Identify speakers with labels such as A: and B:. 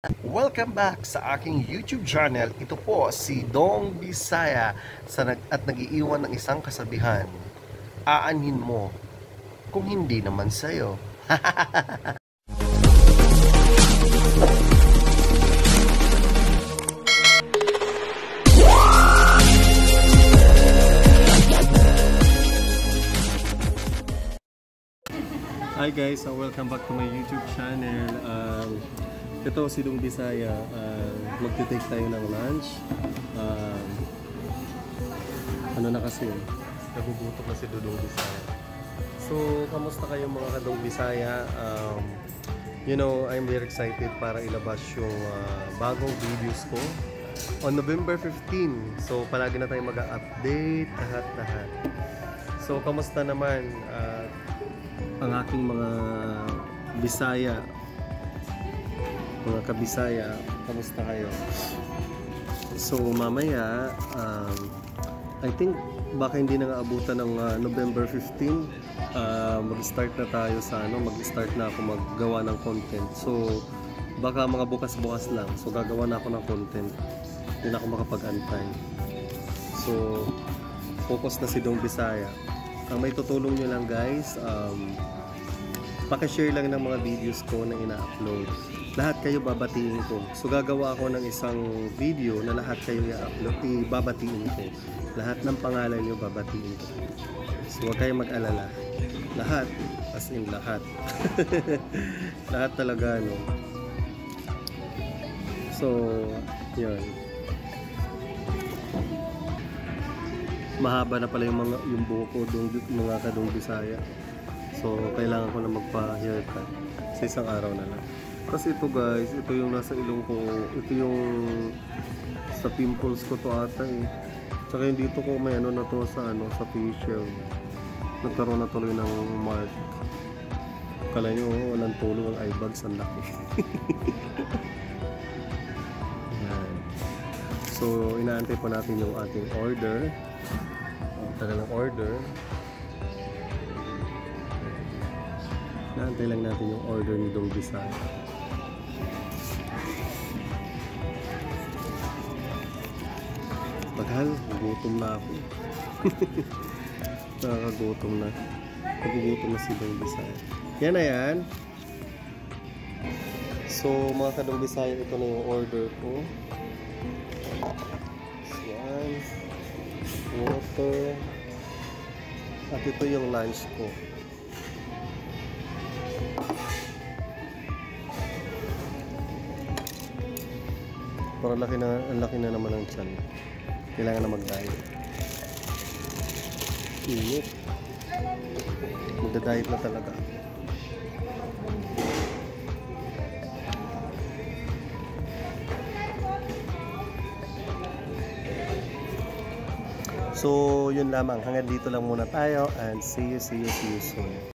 A: Welcome back sa aking YouTube channel. Ito po si Dong Bisaya at nag-iiwan ng isang kasabihan. Aanhin mo kung hindi naman sa'yo.
B: Hi guys, welcome back to my YouTube channel. Ito si Dong Bisaya. Magte-take tayo ng lunch. Ano na kasi? Nagugutom na si Dong Bisaya. So, kamusta kayo mga ka-Dong Bisaya? I'm very excited para ilabas yung bagong videos ko on November 15. So, palagi na tayo mag-update lahat-lahat. So, kamusta naman ang aking mga Bisaya, mga kabisaya, kamusta kayo? So mamaya, I think baka hindi na nga abutan ng November 15, mag-start na tayo sa mag-start na ako maggawa ng content. So baka mga bukas-bukas lang, so gagawa na ako ng content, hindi na ako makapag-antay. So focus na si Dong Bisaya. Ang may tutulong nyo lang guys, pakishare lang ng mga videos ko na ina-upload. Lahat kayo babatiin ko. So gagawa ako ng isang video na lahat kayo i-upload, babatiin ko. Lahat ng pangalan nyo babatiin ko. So huwag kayong mag-alala. Lahat, as in lahat. Lahat talaga, no? So, yun. Mahaba na pala yung buhok ko, mga ka-Dong Bisaya. So, kailangan ko na magpa-haircut sa isang araw na lang. Kasi ito guys, ito yung nasa ilong ko. Ito yung sa pimples ko to ata eh. Tsaka yung dito ko may na to sa facial. Nagkaroon na tuloy ng mark. Kala nyo, walang tulong ang eye bags, ang laki. So, inaantay pa natin yung ating order. Tagal ng order. Naantay lang natin yung order ni Dong Bisaya. Tagal, gutom na ako. Nakakagutom na. Nagugutom na si Dong Bisaya. Yan na yan. So mga ka-Dong Bisaya, ito na yung order ko. Yan. Water. At ito yung lunch ko. Pero ang laki na naman ng tiyan. Kailangan na mag-diet. Init. Magda-diet na talaga. So, yun lamang. Hanggang dito lang muna tayo and see you soon.